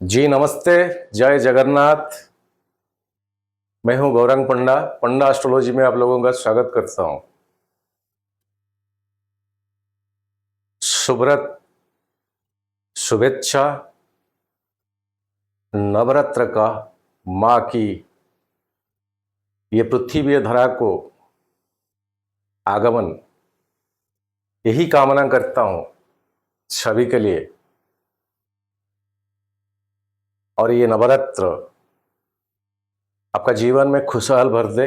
जी नमस्ते। जय जगन्नाथ। मैं हूं गौरंग पंडा। पंडा एस्ट्रोलॉजी में आप लोगों का स्वागत करता हूं। शुभरत, शुभेच्छा। नवरात्र का माँ की ये पृथ्वी धरा को आगमन, यही कामना करता हूं सभी के लिए। और ये नवरात्र आपका जीवन में खुशहाल भर दे।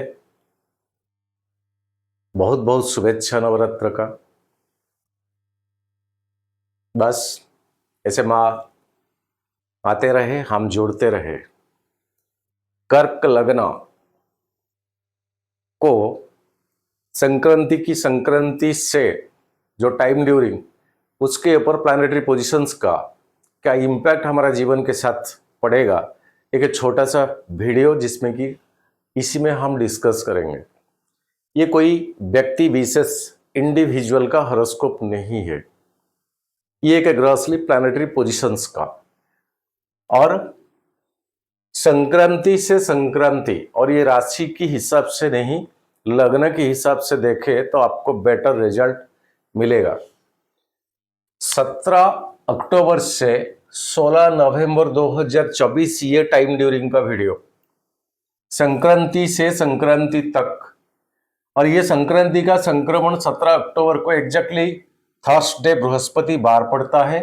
बहुत बहुत शुभेच्छा नवरात्र का। बस ऐसे माँ आते रहे, हम जोड़ते रहे। कर्क लग्न को संक्रांति की संक्रांति से जो टाइम ड्यूरिंग उसके ऊपर प्लानिटरी पोजीशंस का क्या इम्पैक्ट हमारा जीवन के साथ पड़ेगा, एक छोटा सा वीडियो जिसमें कि इसी में हम डिस्कस करेंगे। ये कोई व्यक्ति विशेष इंडिविजुअल का हॉरोस्कोप नहीं है, ये एक ग्रॉसली प्लानिटरी पोजीशंस का। और संक्रांति से संक्रांति और ये राशि की हिसाब से नहीं, लग्न के हिसाब से देखें तो आपको बेटर रिजल्ट मिलेगा। 17 अक्टूबर से 16 नवंबर 2024 ये टाइम ड्यूरिंग का वीडियो, संक्रांति से संक्रांति तक। और ये संक्रांति का संक्रमण 17 अक्टूबर को एग्जैक्टली थर्सडे बृहस्पति बार पड़ता है।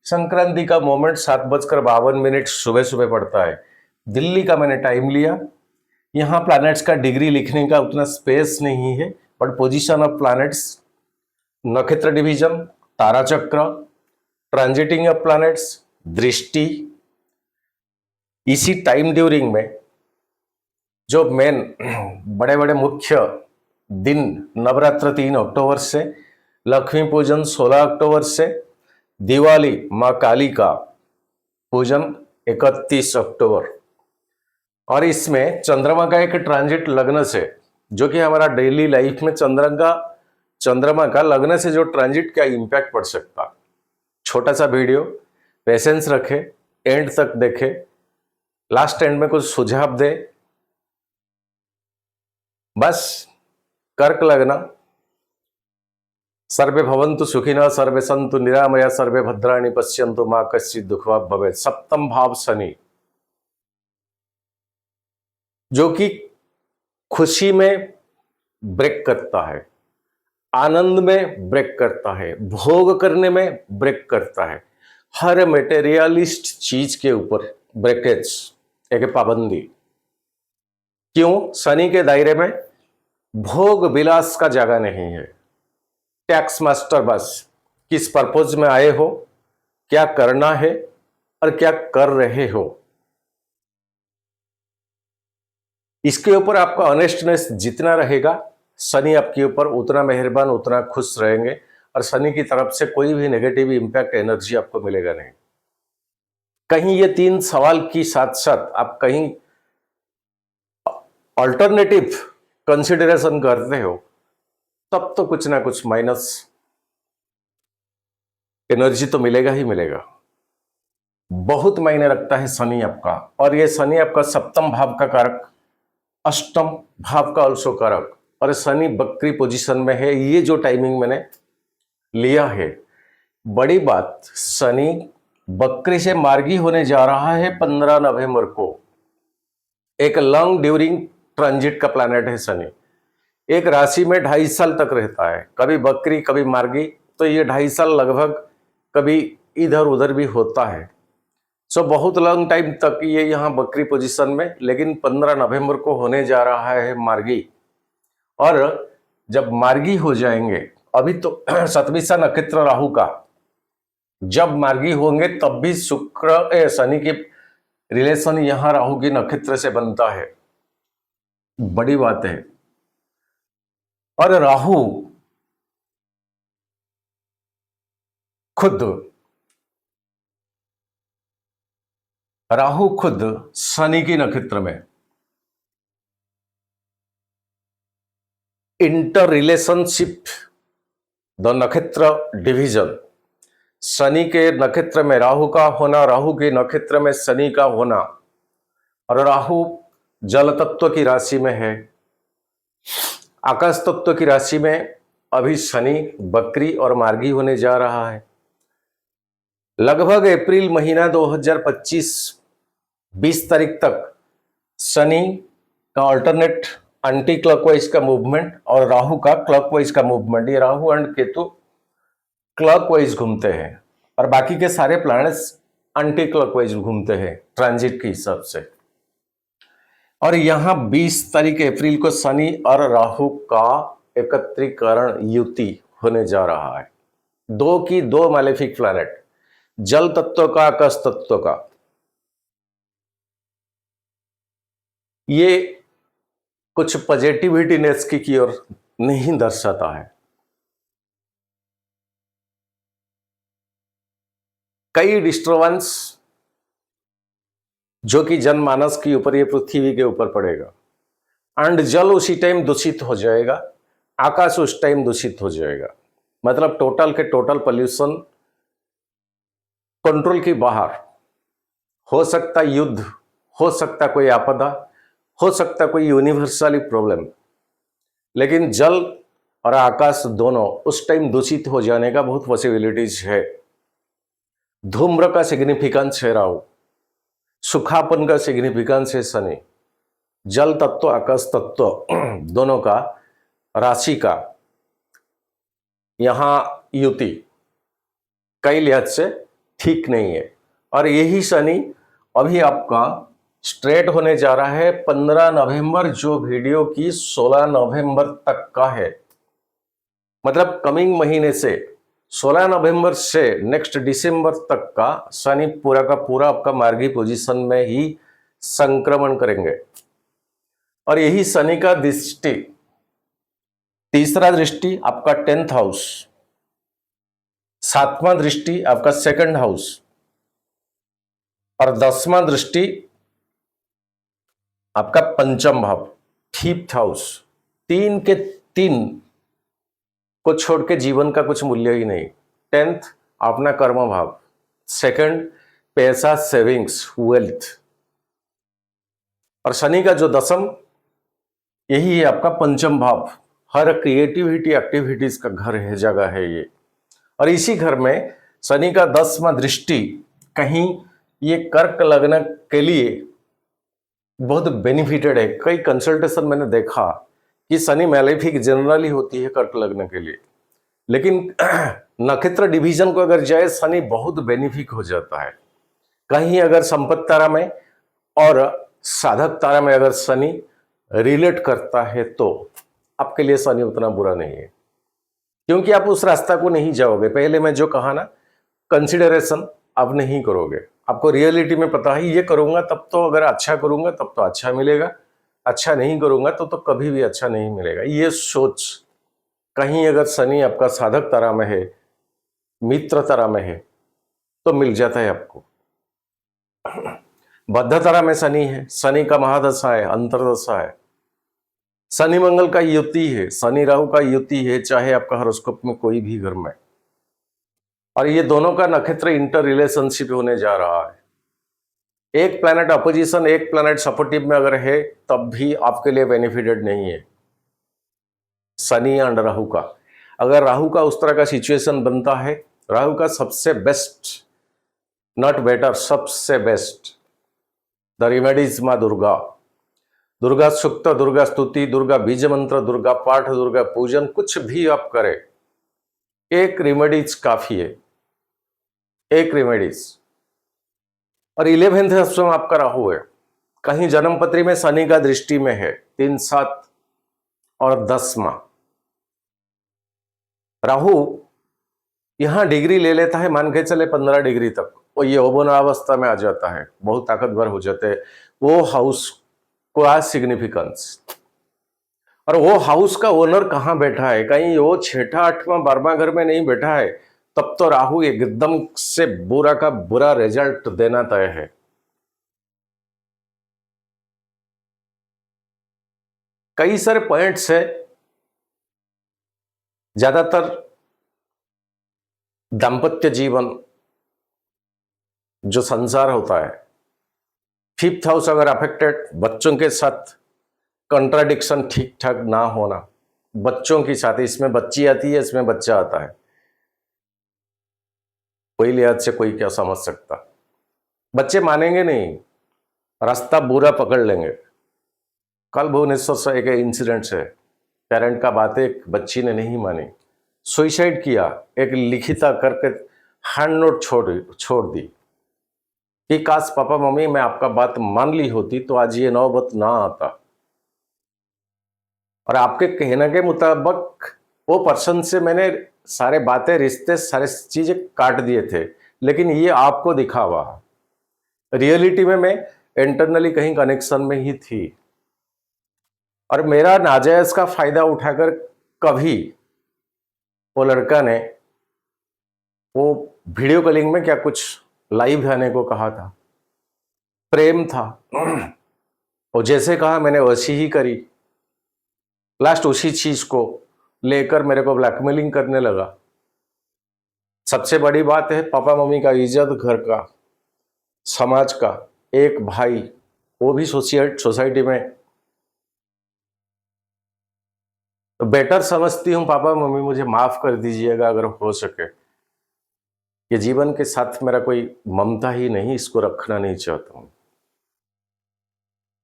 संक्रांति का मोमेंट 7:52 सुबह सुबह पड़ता है। दिल्ली का मैंने टाइम लिया। यहाँ प्लैनेट्स का डिग्री लिखने का उतना स्पेस नहीं है, बट पोजीशन ऑफ प्लैनेट्स, नक्षत्र डिवीजन, तारा चक्र, ट्रांजिटिंग ऑफ प्लैनेट्स, दृष्टि, इसी टाइम ड्यूरिंग में जो मेन बड़े बड़े मुख्य दिन, नवरात्र 3 अक्टूबर से, लक्ष्मी पूजन 16 अक्टूबर से, दिवाली माँ काली का पूजन 31 अक्टूबर। और इसमें चंद्रमा का एक ट्रांजिट लग्न से, जो कि हमारा डेली लाइफ में चंद्रमा का लग्न से जो ट्रांजिट क्या इंपैक्ट पड़ सकता। छोटा सा वीडियो, पेशेंस रखे, एंड तक देखे, लास्ट एंड में कुछ सुझाव दे। बस कर्क लग्न, सर्वे भवन्तु सुखिनः, सर्वे सन्तु निरामया, सर्वे भद्राणि पश्यन्तु मा कश्चित् दुःखभाग् भवेत्। सप्तम भाव शनि, जो कि खुशी में ब्रेक करता है, आनंद में ब्रेक करता है, भोग करने में ब्रेक करता है, हर मेटेरियलिस्ट चीज के ऊपर ब्रेकेज, एक पाबंदी। क्यों? शनि के दायरे में भोग विलास का जगह नहीं है। टैक्स मास्टर, बस किस पर्पज में आए हो, क्या करना है और क्या कर रहे हो, इसके ऊपर आपका ऑनेस्टनेस जितना रहेगा, शनि आपके ऊपर उतना मेहरबान, उतना खुश रहेंगे। और शनि की तरफ से कोई भी नेगेटिव इंपैक्ट एनर्जी आपको मिलेगा नहीं। कहीं ये 3 सवाल की साथ साथ आप कहीं अल्टरनेटिव कंसिडरेशन करते हो, तब तो कुछ ना कुछ माइनस एनर्जी तो मिलेगा ही मिलेगा। बहुत मायने रखता है शनि आपका। और ये शनि आपका सप्तम भाव का कारक, अष्टम भाव का ऑल्सो कारक, और शनि बकरी पोजीशन में है। ये जो टाइमिंग मैंने लिया है, बड़ी बात, शनि बकरी से मार्गी होने जा रहा है 15 नवंबर को। एक लॉन्ग ड्यूरिंग ट्रांजिट का प्लैनेट है शनि। एक राशि में 2.5 साल तक रहता है, कभी बकरी कभी मार्गी, तो ये 2.5 साल लगभग कभी इधर उधर भी होता है। सो बहुत लॉन्ग टाइम तक ये यहाँ बकरी पोजीशन में, लेकिन 15 नवंबर को होने जा रहा है मार्गी। और जब मार्गी हो जाएंगे, अभी तो 27वां नक्षत्र राहु का, जब मार्गी होंगे तब भी शुक्र शनि की रिलेशन यहां राहु की नक्षत्र से बनता है। बड़ी बात है। और राहु खुद शनि की नक्षत्र में इंटर रिलेशनशिप, द नक्षत्र डिवीजन, शनि के नक्षत्र में राहु का होना, राहु के नक्षत्र में शनि का होना, और राहु जल तत्व की राशि में है, आकाश तत्व की राशि में अभी शनि बकरी और मार्गी होने जा रहा है। लगभग अप्रैल महीना 2025 20 तारीख तक शनि का अल्टरनेट एंटी क्लॉकवाइज का मूवमेंट और राहु का क्लॉकवाइज का मूवमेंट, ये राहु एंड केतु क्लॉकवाइज घूमते हैं और बाकी के सारे प्लैनेट्स एंटी क्लॉकवाइज घूमते हैं ट्रांजिट के हिसाब से। और यहां 20 तारीख अप्रैल को शनि और राहु का एकत्रीकरण युति होने जा रहा है। दो की दो मैलेफिक प्लैनेट, जल तत्व का आकाश तत्व का, ये कुछ पॉजिटिविटीनेस की ओर नहीं दर्शाता है। कई डिस्टर्बेंस जो कि जनमानस के ऊपर, ये पृथ्वी के ऊपर पड़ेगा, एंड जल उसी टाइम दूषित हो जाएगा, आकाश उस टाइम दूषित हो जाएगा। मतलब टोटल के टोटल पोल्यूशन कंट्रोल के बाहर। हो सकता युद्ध, हो सकता कोई आपदा, हो सकता कोई यूनिवर्सली प्रॉब्लम, लेकिन जल और आकाश दोनों उस टाइम दूषित हो जाने का बहुत पॉसिबिलिटीज है। धूम्र का सिग्निफिकेंस है राहु, सुखापन का सिग्निफिकेंस है शनि, जल तत्व आकाश तत्व दोनों का राशि का यहां युति कई लिहाज से ठीक नहीं है। और यही शनि अभी आपका स्ट्रेट होने जा रहा है 15 नवंबर, जो वीडियो की 16 नवंबर तक का है। मतलब कमिंग महीने से 16 नवंबर से नेक्स्ट दिसंबर तक का शनि पूरा का पूरा आपका मार्गी पोजीशन में ही संक्रमण करेंगे। और यही शनि का दृष्टि, तीसरा दृष्टि आपका 10th हाउस, सातवां दृष्टि आपका 2nd हाउस, और 10वां दृष्टि आपका 5th भाव 5th हाउस। 3 के 3 को छोड़ के जीवन का कुछ मूल्य ही नहीं। 10th अपना कर्म भाव, 2nd पैसा, सेविंग्स, वेल्थ, और शनि का जो 10th यही है आपका 5th भाव, हर क्रिएटिविटी एक्टिविटीज का घर है, जगह है ये। और इसी घर में शनि का 10वां दृष्टि कहीं ये कर्क लग्न के लिए बहुत बेनिफिटेड है। कई कंसल्टेशन मैंने देखा कि शनि मैलेफिक जनरली होती है कर्क लग्न के लिए, लेकिन नक्षत्र डिवीजन को अगर जाए शनि बहुत बेनिफिक हो जाता है। कहीं अगर संपत्ति तारा में और साधक तारा में अगर शनि रिलेट करता है तो आपके लिए शनि उतना बुरा नहीं है, क्योंकि आप उस रास्ता को नहीं जाओगे। पहले मैं जो कहा ना, कंसिडरेशन आप नहीं करोगे, आपको रियलिटी में पता है ये करूंगा तब तो, अगर अच्छा करूंगा तब तो अच्छा मिलेगा, अच्छा नहीं करूंगा तो कभी भी अच्छा नहीं मिलेगा। ये सोच कहीं अगर शनि आपका साधक तारा में है, मित्र तारा में है, तो मिल जाता है आपको। बद्ध तारा में शनि है, शनि का महादशा है, अंतरदशा है, शनि मंगल का युति है, शनि राहु का युति है, चाहे आपका हॉरोस्कोप में कोई भी घर में। और ये दोनों का नक्षत्र इंटर रिलेशनशिप होने जा रहा है। एक प्लैनेट अपोजिशन, एक प्लैनेट सपोर्टिव में अगर है तब भी आपके लिए बेनिफिटेड नहीं है। शनि एंड राहु का, अगर राहु का उस तरह का सिचुएशन बनता है, राहु का सबसे बेस्ट, नॉट बेटर, सबसे बेस्ट द रिमेडीज मां दुर्गा, दुर्गा सूक्त, दुर्गा स्तुति, दुर्गा बीज मंत्र, दुर्गा पाठ, दुर्गा पूजन, कुछ भी आप करें, एक रेमेडीज काफी है, एक रेमेडीज। और 11th हाउस में आपका राहु है, कहीं जन्म पत्री में शनि का दृष्टि में है, 3, 7 और 10वां। राहु यहां डिग्री ले लेता है, मान के चले 15 डिग्री तक, वो ये यौवन अवस्था में आ जाता है, बहुत ताकतवर हो जाते हैं। वो हाउस को आज सिग्निफिकेंस, और वो हाउस का ओनर कहां बैठा है, कहीं वो 6ठा, 8वां, 12वां घर में नहीं बैठा है, तब तो राहु एकदम से बुरा का बुरा रिजल्ट देना तय है। कई सारे पॉइंट्स है, ज्यादातर दाम्पत्य जीवन जो संसार होता है, फिफ्थ हाउस अगर अफेक्टेड, बच्चों के साथ कंट्राडिक्शन ठीक ठाक ना होना, बच्चों की साथ, इसमें बच्ची आती है, इसमें बच्चा आता है, कोई लिहाज से कोई क्या समझ सकता। बच्चे मानेंगे नहीं, रास्ता बुरा पकड़ लेंगे। कल भुवनेश्वर से एक इंसिडेंट है, पेरेंट का बात एक बच्ची ने नहीं मानी, सुइसाइड किया, एक लिखिता करके हैंड नोट छोड़ दी कि काश पापा मम्मी मैं आपका बात मान ली होती तो आज ये नौबत ना आता। और आपके कहने के मुताबिक वो पर्सन से मैंने सारे बातें, रिश्ते, सारे चीजें काट दिए थे, लेकिन ये आपको दिखावा, रियलिटी में मैं इंटरनली कहीं कनेक्शन में ही थी। और मेरा नाजायज का फायदा उठाकर कभी वो लड़का ने वो वीडियो कॉलिंग में क्या कुछ लाइव आने को कहा था, प्रेम था, और जैसे कहा मैंने वैसी ही करी। लास्ट उसी चीज को लेकर मेरे को ब्लैकमेलिंग करने लगा। सबसे बड़ी बात है पापा मम्मी का इज्जत, घर का, समाज का, एक भाई वो भी सोसाइटी में, तो बेटर समझती हूँ पापा मम्मी मुझे माफ कर दीजिएगा अगर हो सके। ये जीवन के साथ मेरा कोई ममता ही नहीं, इसको रखना नहीं चाहता हूँ।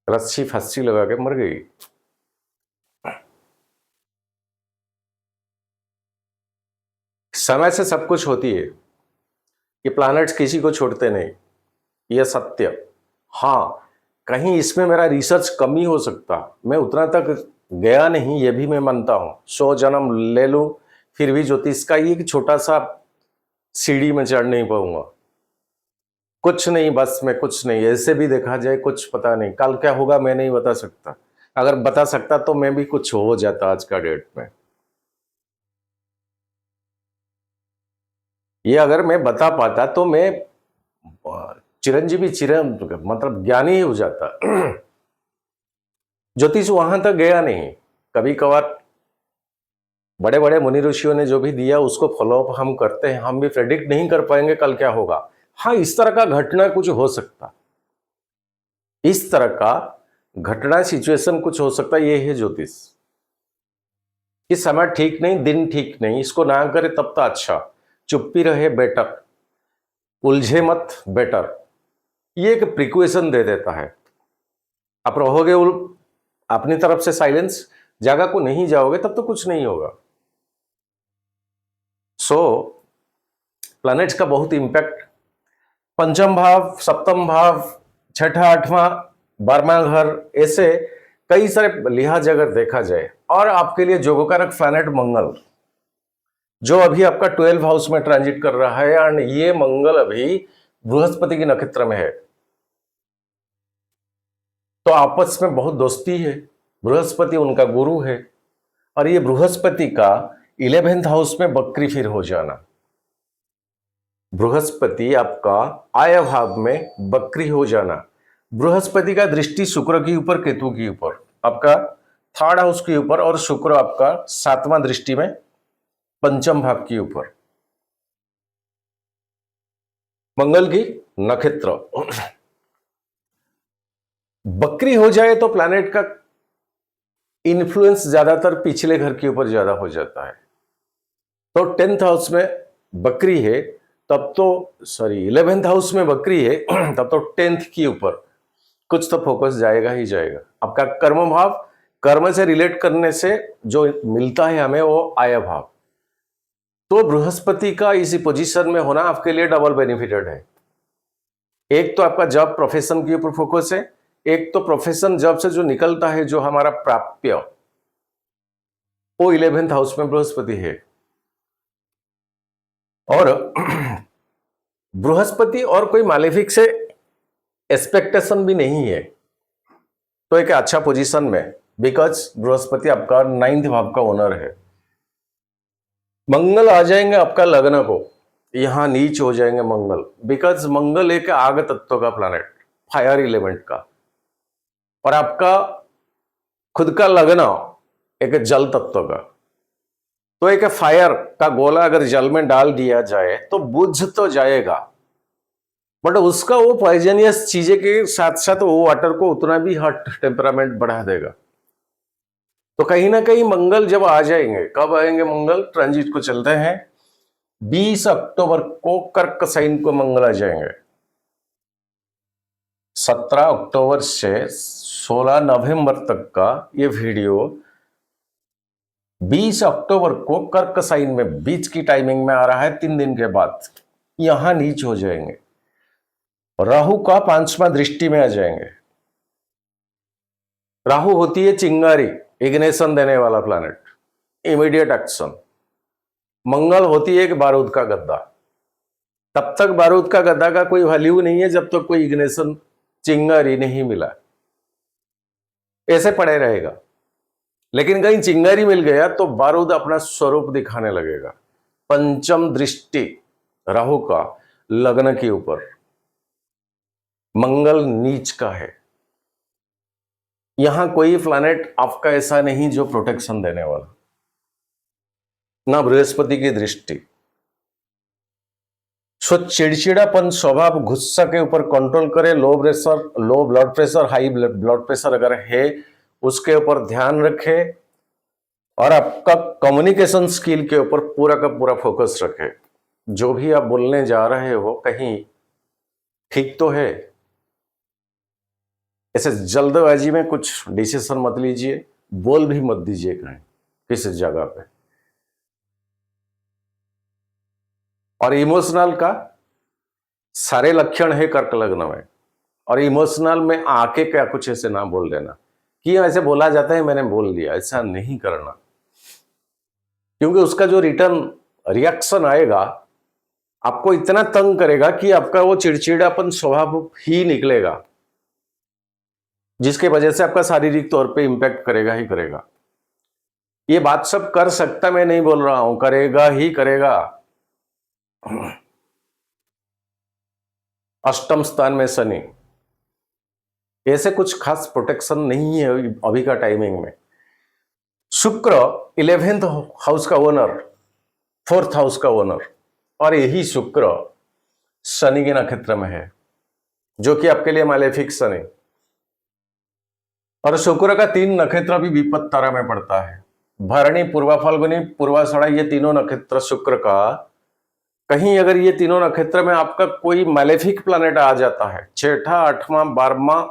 रस्सी फस्सी लगा के मर गई। समय से सब कुछ होती है, ये प्लैनेट्स किसी को छोड़ते नहीं, ये सत्य। हाँ, कहीं इसमें मेरा रिसर्च कमी हो सकता, मैं उतना तक गया नहीं, ये भी मैं मानता हूँ। 100 जन्म ले लूं फिर भी ज्योतिष का ये छोटा सा सीढ़ी में चढ़ नहीं पाऊंगा। कुछ नहीं, बस मैं कुछ नहीं, ऐसे भी देखा जाए कुछ पता नहीं, कल क्या होगा मैं नहीं बता सकता। अगर बता सकता तो मैं भी कुछ हो जाता आज का डेट में। ये अगर मैं बता पाता तो मैं चिरंजीवी मतलब ज्ञानी ही हो जाता। ज्योतिष वहां तक गया नहीं। कभी कभार बड़े बड़े मुनि ऋषियों ने जो भी दिया उसको फॉलोअप हम करते हैं, हम भी प्रेडिक्ट नहीं कर पाएंगे कल क्या होगा। हाँ, इस तरह का घटना कुछ हो सकता, इस तरह का घटना सिचुएशन कुछ हो सकता, ये है ज्योतिष। कि समय ठीक नहीं, दिन ठीक नहीं, इसको ना करे तब तो अच्छा, चुप्पी रहे बेटर, उलझे मत बेटर, ये एक प्रिक्वेशन दे देता है। आप रहोगे अपनी तरफ से साइलेंस, जगह को नहीं जाओगे तब तो कुछ नहीं होगा। सो प्लैनेट्स का बहुत इंपैक्ट, पंचम भाव, सप्तम भाव, छठा, आठवां, 12वां घर, ऐसे कई सारे लिहाज अगर देखा जाए। और आपके लिए जोगकारक प्लैनेट मंगल, जो अभी आपका 12 हाउस में ट्रांजिट कर रहा है, एंड ये मंगल अभी बृहस्पति के नक्षत्र में है, तो आपस में बहुत दोस्ती है। बृहस्पति उनका गुरु है, और ये बृहस्पति का 11th हाउस में बकरी फिर हो जाना, बृहस्पति आपका आय भाव में बकरी हो जाना, बृहस्पति का दृष्टि शुक्र के ऊपर, केतु के ऊपर, आपका 3rd हाउस के ऊपर, और शुक्र आपका 7वां दृष्टि में पंचम भाव के ऊपर, मंगल की नक्षत्र। बकरी हो जाए तो प्लैनेट का इन्फ्लुएंस ज्यादातर पिछले घर के ऊपर ज्यादा हो जाता है। तो 10th हाउस में बकरी है तब तो, सॉरी 11th हाउस में बकरी है तब तो 10th के ऊपर कुछ तो फोकस जाएगा ही जाएगा। आपका कर्म भाव, कर्म से रिलेट करने से जो मिलता है हमें वो आय भाव, तो बृहस्पति का इसी पोजीशन में होना आपके लिए डबल बेनिफिटेड है। एक तो आपका जॉब प्रोफेशन के ऊपर फोकस है, एक तो प्रोफेशन जॉब से जो निकलता है, जो हमारा प्राप्य, वो 11th हाउस में बृहस्पति है। और बृहस्पति और कोई मालेफिक से एक्सपेक्टेशन भी नहीं है, तो एक अच्छा पोजीशन में, बिकॉज बृहस्पति आपका 9th भाव का ओनर है। मंगल आ जाएंगे आपका लग्न को, यहां नीच हो जाएंगे मंगल, बिकॉज मंगल एक आग तत्व का प्लैनेट, फायर एलिमेंट का, और आपका खुद का लग्न एक जल तत्व का, तो एक फायर का गोला अगर जल में डाल दिया जाए तो बुझ तो जाएगा, बट उसका वो पॉइजनियस चीजें के साथ साथ वो वाटर को उतना भी हॉट टेम्परामेंट बढ़ा देगा। तो कहीं ना कहीं मंगल जब आ जाएंगे, कब आएंगे मंगल? ट्रांजिट को चलते हैं 20 अक्टूबर को कर्क साइन को मंगल आ जाएंगे। 17 अक्टूबर से 16 नवंबर तक का ये वीडियो 20 अक्टूबर को कर्क साइन में बीच की टाइमिंग में आ रहा है। 3 दिन के बाद यहां नीच हो जाएंगे, राहु का 5वां दृष्टि में आ जाएंगे। राहु होती है चिंगारी, इग्नेशन देने वाला प्लैनेट, इमीडिएट एक्शन। मंगल होती है एक बारूद का गद्दा। तब तक बारूद का गद्दा का कोई वैल्यू नहीं है जब तक कोई इग्नेशन चिंगारी नहीं मिला, ऐसे पड़े रहेगा। लेकिन कहीं चिंगारी मिल गया तो बारूद अपना स्वरूप दिखाने लगेगा। पंचम दृष्टि राहु का लग्न के ऊपर, मंगल नीच का है। यहां कोई प्लैनेट आपका ऐसा नहीं जो प्रोटेक्शन देने वाला, ना बृहस्पति की दृष्टि। सो चिड़चिड़ापन स्वभाव, गुस्सा के ऊपर कंट्रोल करे। Low blood pressure, high blood pressure अगर है उसके ऊपर ध्यान रखे, और आपका कम्युनिकेशन स्किल के ऊपर पूरा का पूरा फोकस रखे। जो भी आप बोलने जा रहे हो कहीं ठीक तो है, ऐसे जल्दबाजी में कुछ डिसीजन मत लीजिए, बोल भी मत दीजिए कहीं किसी जगह पे। और इमोशनल का सारे लक्षण है कर्क लग्न में, और इमोशनल में आके क्या कुछ ऐसे ना बोल देना कि ऐसे बोला जाता है मैंने बोल दिया, ऐसा नहीं करना। क्योंकि उसका जो रिटर्न रिएक्शन आएगा आपको इतना तंग करेगा कि आपका वो चिड़चिड़ापन स्वभाव ही निकलेगा, जिसके वजह से आपका शारीरिक तौर पे इंपैक्ट करेगा ही करेगा। ये बात सब कर सकता, मैं नहीं बोल रहा हूं, करेगा ही करेगा। अष्टम स्थान में शनि, ऐसे कुछ खास प्रोटेक्शन नहीं है अभी का टाइमिंग में। शुक्र 11th हाउस का ओनर, 4th हाउस का ओनर, और यही शुक्र शनि के नक्षत्र में है, जो कि आपके लिए मालेफिक शनि। और शुक्र का 3 नक्षत्र भी विपत्त तारा में पड़ता है। भरणी, पूर्वा फाल्गुनी, पूर्वाषाढ़ा, ये तीनों नक्षत्र शुक्र का, कहीं अगर ये तीनों नक्षत्र में आपका कोई मैलेफिक प्लैनेट आ जाता है, 6ठा, 8वां, 12वां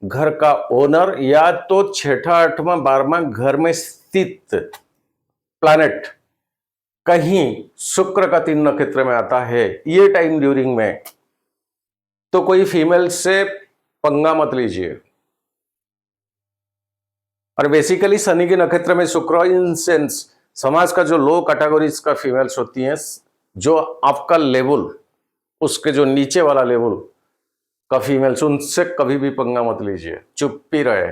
घर का ओनर, या तो 6ठा, 8वां, 12वां घर में स्थित प्लैनेट कहीं शुक्र का 3 नक्षत्र में आता है ये टाइम ड्यूरिंग में, तो कोई फीमेल से पंगा मत लीजिए। और बेसिकली शनि के नक्षत्र में शुक्र, इन सेंस समाज का जो लो कैटेगरीज का फीमेल्स होती हैं, जो आपका लेवल, उसके जो नीचे वाला लेवल का फीमेल्स, उनसे कभी भी पंगा मत लीजिए, चुप ही रहे,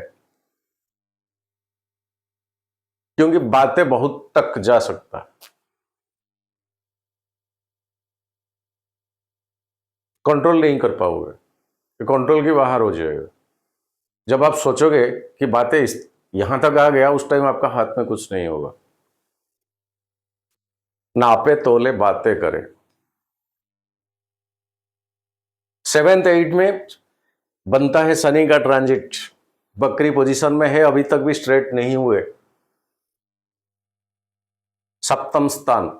क्योंकि बातें बहुत तक जा सकता है। कंट्रोल नहीं कर पाओगे, कंट्रोल के बाहर हो जाएगा। जब आप सोचोगे कि बातें यहां तक आ गया, उस टाइम आपका हाथ में कुछ नहीं होगा। नापे तोले बातें करें। 7th 8 में बनता है शनि का ट्रांजिट, बकरी पोजीशन में है, अभी तक भी स्ट्रेट नहीं हुए। सप्तम स्थान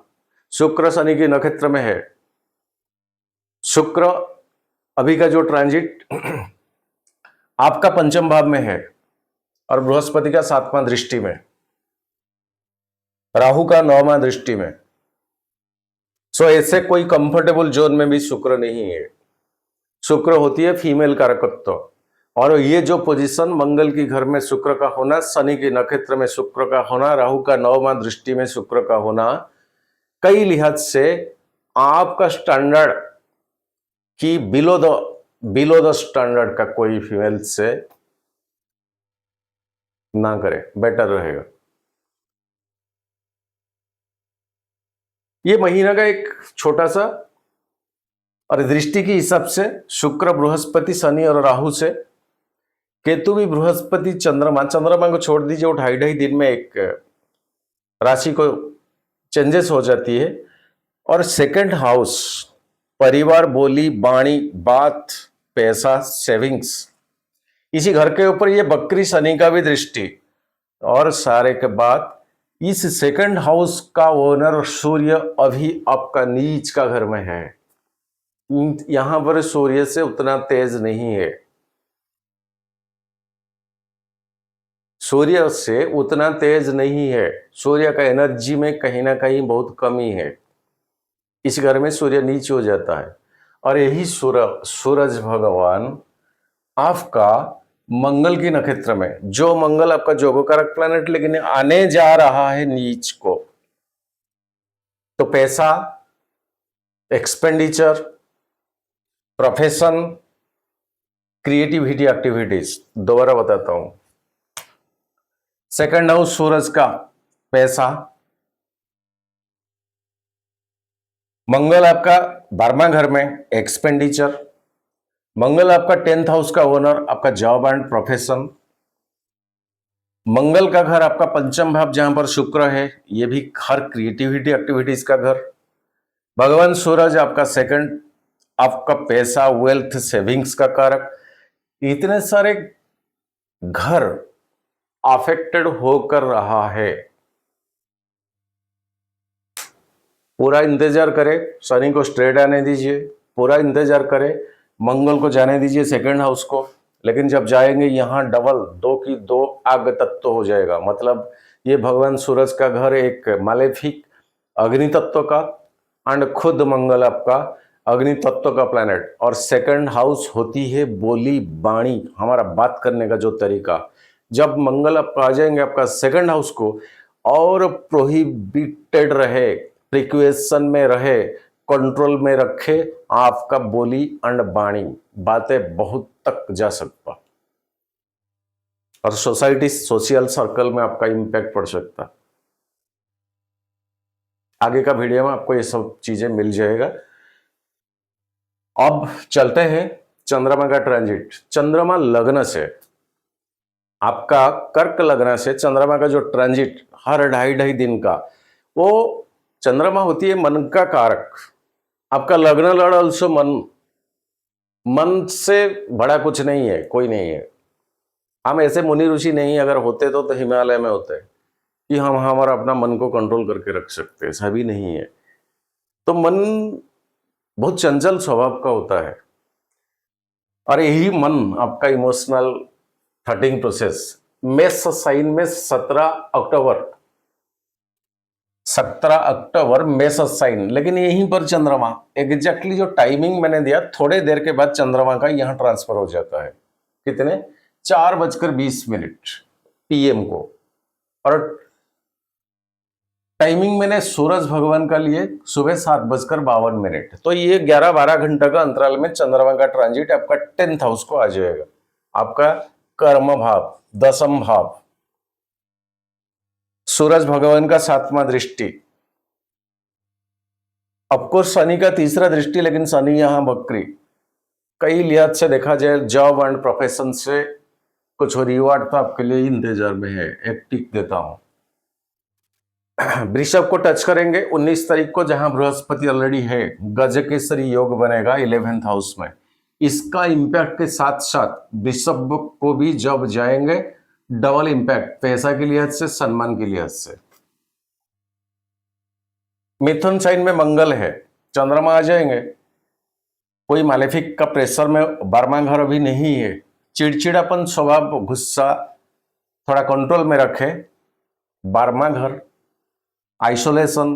शुक्र शनि के नक्षत्र में है। शुक्र अभी का जो ट्रांजिट आपका पंचम भाव में है, और बृहस्पति का 7वां दृष्टि में, राहु का 9वां दृष्टि में। सो ऐसे कोई कंफर्टेबल जोन में भी शुक्र नहीं है। शुक्र होती है फीमेल कारकत्व, और ये जो पोजीशन मंगल की घर में शुक्र का होना, शनि के नक्षत्र में शुक्र का होना, राहु का 9वां दृष्टि में शुक्र का होना, कई लिहाज से आपका स्टैंडर्ड की बिलो द स्टैंडर्ड का कोई फीमेल से ना करे, बेटर रहेगा। ये महीना का एक छोटा सा, और दृष्टि के हिसाब से शुक्र, बृहस्पति, शनि और राहु से, केतु भी बृहस्पति, चंद्रमा को छोड़ दीजिए, वो 2.5 दिन में एक राशि को चेंजेस हो जाती है। और सेकंड हाउस परिवार, बोली, वाणी, बात, पैसा, सेविंग्स, इसी घर के ऊपर ये बकरी शनि का भी दृष्टि। और सारे के बाद इस सेकंड हाउस का ओनर सूर्य अभी आपका नीच का घर में है। यहां पर सूर्य से उतना तेज नहीं है, सूर्य से उतना तेज नहीं है, सूर्य का एनर्जी में कहीं ना कहीं बहुत कमी है। इस घर में सूर्य नीच हो जाता है। और यही सूरज भगवान आपका मंगल की नक्षत्र में, जो मंगल आपका जोगकारक प्लैनेट लेकिन आने जा रहा है नीच को, तो पैसा, एक्सपेंडिचर, प्रोफेशन, क्रिएटिविटी एक्टिविटीज, दोबारा बताता हूं। सेकंड हाउस सूरज का पैसा, मंगल आपका 12वां घर में एक्सपेंडिचर, मंगल आपका 10th हाउस का ओनर, आपका जॉब एंड प्रोफेशन, मंगल का घर आपका पंचम भाव जहां पर शुक्र है, ये भी हर क्रिएटिविटी एक्टिविटीज का घर। भगवान सूरज आपका सेकंड, आपका पैसा, वेल्थ, सेविंग्स का कारक। इतने सारे घर अफेक्टेड होकर रहा है। पूरा इंतजार करें, शनि को स्ट्रेट आने दीजिए, पूरा इंतजार करें, मंगल को जाने दीजिए सेकंड हाउस को। लेकिन जब जाएंगे यहां डबल 2 की 2 आग तत्व हो जाएगा। मतलब ये भगवान सूरज का घर एक मालेफिक अग्नि तत्व का, एंड खुद मंगल आपका अग्नि तत्व का प्लैनेट। और सेकंड हाउस होती है बोली, वाणी, हमारा बात करने का जो तरीका। जब मंगल आप आ जाएंगे आपका सेकंड हाउस को, और प्रोहिबिटेड रहे, प्रिक्वेशन में रहे, कंट्रोल में रखे आपका बोली एंड वाणी, बातें बहुत तक जा सकता, और सोसाइटी, सोशल सर्कल में आपका इंपैक्ट पड़ सकता। आगे का वीडियो में आपको ये सब चीजें मिल जाएगा। अब चलते हैं चंद्रमा का ट्रांजिट। चंद्रमा लग्न से, आपका कर्क लग्न से चंद्रमा का जो ट्रांजिट हर 2.5 दिन का, वो चंद्रमा होती है मन का कारक। आपका लग्न लड़ ऑल्सो मन, मन से बड़ा कुछ नहीं है, कोई नहीं है। हम ऐसे मुनि ऋषि नहीं, अगर होते तो हिमालय में होते कि हम हमारा अपना मन को कंट्रोल करके रख सकते, ऐसा भी नहीं है। तो मन बहुत चंचल स्वभाव का होता है, और यही मन आपका इमोशनल थॉटिंग प्रोसेस मेष साइन में 17 अक्टूबर मेष साइन। लेकिन यहीं पर चंद्रमा एग्जैक्टली जो टाइमिंग मैंने दिया, थोड़े देर के बाद चंद्रमा का यहां ट्रांसफर हो जाता है। कितने? 4:20 PM को। और टाइमिंग मैंने सूरज भगवान का लिए सुबह 7:52। तो ये 11-12 घंटे का अंतराल में चंद्रमा का ट्रांजिट आपका 10th हाउस को आ जाएगा। आपका कर्म भाव, 10th भाव, सूरज भगवान का 7वां दृष्टि, ऑफकोर्स शनि का 3रा दृष्टि, लेकिन शनि यहां बकरी। कई लिहाज से देखा जाए, जॉब एंड प्रोफेशन से कुछ रिवार्ड तो आपके लिए इंतजार में है, एक टिक देता हूं। वृषभ को टच करेंगे 19 तारीख को, जहां बृहस्पति ऑलरेडी है, गजकेसरी योग बनेगा 11th हाउस में। इसका इंपैक्ट के साथ साथ वृषभ को भी जब जाएंगे डबल इंपैक्ट, पैसा के लिहाज से, सम्मान के लिहाज से। मिथुन साइन में मंगल है, चंद्रमा आ जाएंगे। कोई मालेफिक का प्रेशर में 12वां घर अभी नहीं है। चिड़चिड़ापन स्वभाव, गुस्सा थोड़ा कंट्रोल में रखे। 12वां घर आइसोलेशन,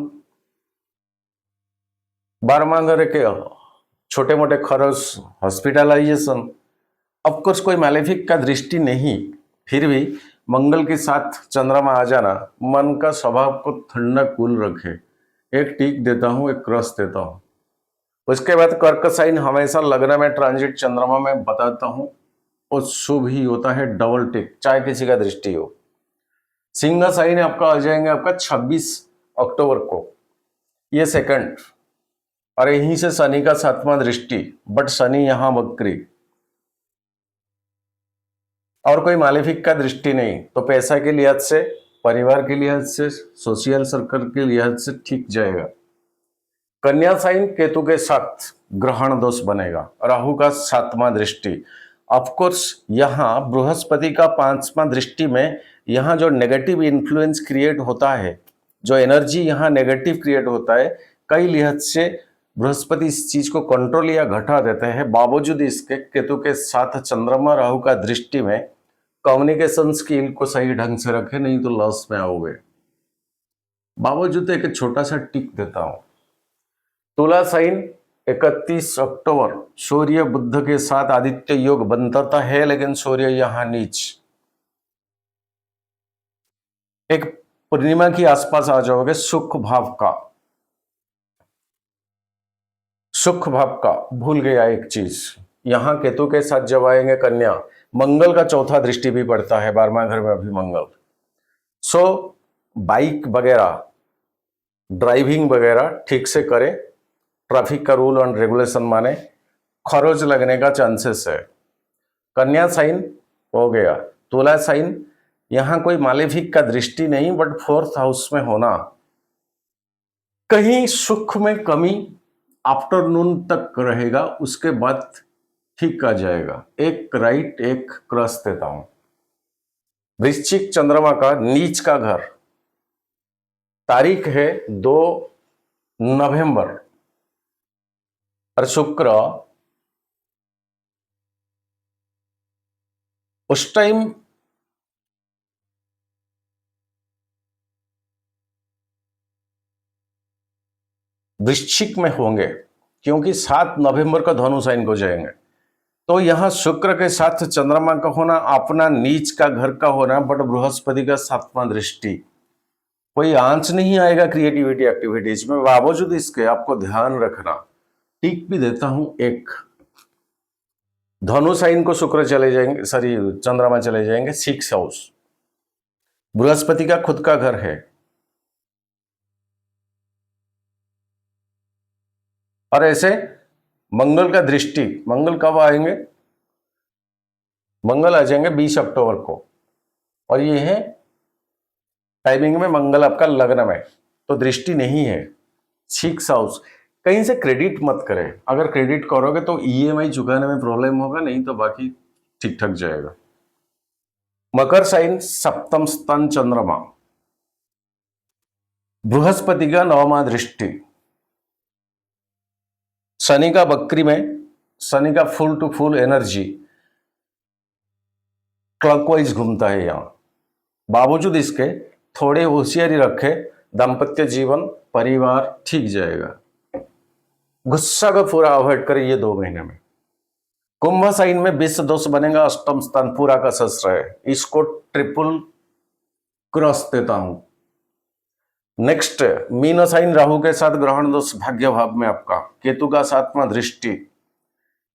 12वां घर के छोटे मोटे खर्च, हॉस्पिटलाइजेशन। ऑफकोर्स कोई मालेफिक का दृष्टि नहीं, फिर भी मंगल के साथ चंद्रमा आ जाना मन का स्वभाव को ठंडा कूल रखे। एक टिक देता हूं, एक क्रॉस देता हूं। उसके बाद कर्क साइन हमेशा लग्न में ट्रांजिट चंद्रमा में बताता हूं, और शुभ ही होता है, डबल टिक, चाहे किसी का दृष्टि हो। सिंह साइन आपका आ जाएंगे आपका 26 अक्टूबर को, ये सेकंड। और यहीं से शनि का 7वां दृष्टि, बट शनि यहां बकरी, और कोई मालेफिक का दृष्टि नहीं। तो पैसा के लिहाज से परिवार के लिहाज से, सोशल सर्कल के लिहाज से ठीक जाएगा। कन्या साइन केतु के साथ ग्रहण दोष बनेगा, राहु का 7वां दृष्टि। ऑफकोर्स यहाँ बृहस्पति का 5वां दृष्टि में यहाँ जो नेगेटिव इन्फ्लुएंस क्रिएट होता है, जो एनर्जी यहाँ नेगेटिव क्रिएट होता है, कई लिहाज से बृहस्पति इस चीज को कंट्रोल या घटा देते हैं। बावजूद इसके केतु के साथ चंद्रमा राहु का दृष्टि में कम्युनिकेशन स्किल को सही ढंग से रखें, नहीं तो लॉस में आओगे। बावजूद एक छोटा सा टिक देता हूं। तुला साइन 31 अक्टूबर सूर्य बुध के साथ आदित्य योग बनता है, लेकिन सूर्य यहां नीच। एक पूर्णिमा की आसपास आ जाओगे। सुख भाव का भूल गया एक चीज, यहां केतु के साथ जब आएंगे कन्या, मंगल का 4था दृष्टि भी पड़ता है, 12वां घर में अभी मंगल। सो बाइक वगैरह, ड्राइविंग वगैरह ठीक से करें, ट्रैफिक का रूल एंड रेगुलेशन माने, खरोच लगने का चांसेस है। कन्या साइन हो गया। तुला साइन, यहां कोई मालेफिक का दृष्टि नहीं, बट 4th हाउस में होना, कहीं सुख में कमी आफ्टरनून तक रहेगा, उसके बाद ठीक आ जाएगा। एक राइट एक क्रॉस देता हूं। वृश्चिक चंद्रमा का नीच का घर, तारीख है 2 नवंबर, और शुक्र उस टाइम वृश्चिक में होंगे, क्योंकि 7 नवंबर को धनु साइन को जाएंगे। तो यहां शुक्र के साथ चंद्रमा का होना, अपना नीच का घर का होना, बट बृहस्पति का 7वां दृष्टि, कोई आंच नहीं आएगा क्रिएटिविटी एक्टिविटीज में। बावजूद इसके आपको ध्यान रखना, टिक भी देता हूं एक। धनु साइन को शुक्र चले जाएंगे, सॉरी चंद्रमा चले जाएंगे 6 हाउस, बृहस्पति का खुद का घर है। और ऐसे मंगल का दृष्टि, मंगल कब आएंगे? मंगल आ जाएंगे 20 अक्टूबर को, और ये है टाइमिंग में मंगल आपका लग्न में, तो दृष्टि नहीं है। 6 हाउस, कहीं से क्रेडिट मत करें। अगर क्रेडिट करोगे तो ईएमआई चुकाने में प्रॉब्लम होगा, नहीं तो बाकी ठीक ठाक जाएगा। मकर साइन 7th स्थान चंद्रमा, बृहस्पति का 9वां दृष्टि, शनि का बकरी में, शनि का full to full energy clockwise घूमता है यहां। बावजूद इसके थोड़े होशियारी रखे, दाम्पत्य जीवन परिवार ठीक जाएगा। गुस्सा का पूरा अवॉइड करें ये 2 महीने में। कुंभ साइन में 20 दोष बनेगा, अष्टम स्थान पूरा का शस्त्र है, इसको ट्रिपल क्रॉस देता हूं। नेक्स्ट मीन साइन राहु के साथ ग्रहण दोष भाग्य भाव में आपका, केतु का 7वां दृष्टि,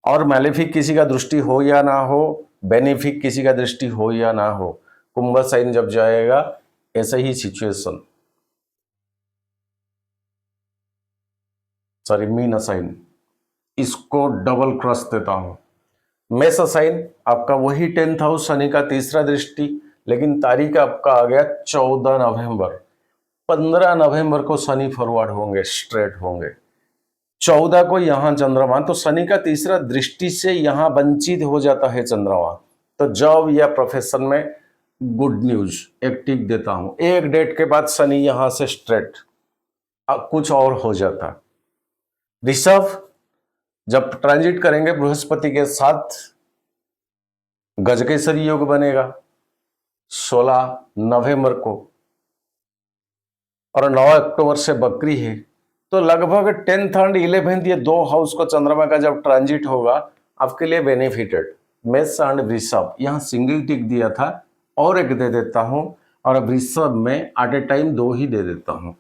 और मैलेफिक किसी का दृष्टि हो या ना हो, बेनिफिक किसी का दृष्टि हो या ना हो, कुंभ साइन जब जाएगा ऐसा ही सिचुएशन। सॉरी मीन साइन, इसको डबल क्रॉस देता हूं। मेष साइन आपका वही 10th हाउस, शनि का 3रा दृष्टि, लेकिन तारीख आपका आ गया 14 नवंबर। 15 नवंबर को शनि फॉरवर्ड होंगे, स्ट्रेट होंगे। 14 को यहां चंद्रमा, तो शनि का 3रा दृष्टि से यहां वंचित हो जाता है चंद्रमा, तो जॉब या प्रोफेशन में गुड न्यूज, एक टिक देता हूं। एक डेट के बाद शनि यहां से स्ट्रेट कुछ और हो जाता। ऋषभ जब ट्रांजिट करेंगे बृहस्पति के साथ, गजकेसरी योग बनेगा 16 नवंबर को, और 9 अक्टूबर से बकरी है, तो लगभग 10th एंड 11th ये 2 हाउस को चंद्रमा का जब ट्रांजिट होगा, आपके लिए बेनिफिटेड। मेष एंड वृषभ, यहां सिंगल टिक दिया था, और एक दे देता हूं, और वृषभ में एट ए टाइम 2 ही दे देता हूं।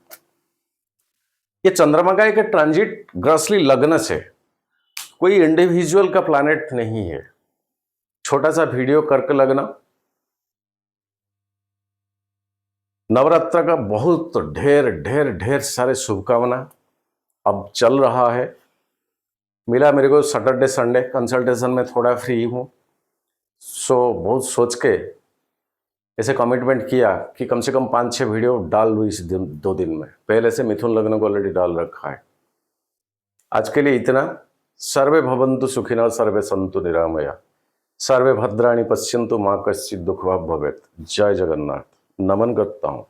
ये चंद्रमा का एक ट्रांजिट ग्रसली लग्न से, कोई इंडिविजुअल का प्लैनेट नहीं है। छोटा सा वीडियो कर्क लग्न, नवरात्र का बहुत ढेर ढेर ढेर सारे शुभकामना। अब चल रहा है, मिला मेरे को सैटरडे संडे, कंसल्टेशन में थोड़ा फ्री हूँ, सो बहुत सोच के ऐसे कमिटमेंट किया कि कम से कम 5-6 वीडियो डाल लूँ इस 2 दिन में। पहले से मिथुन लग्न को ऑलरेडी डाल रखा है। आज के लिए इतना। सर्वे भवन्तु सुखिनः, सर्वे सन्तु निरामया, सर्वे भद्राणि पश्यन्तु, मां कश्चित् दुःखभाग् भवेत्। जय जगन्नाथ। नमन करता हूँ।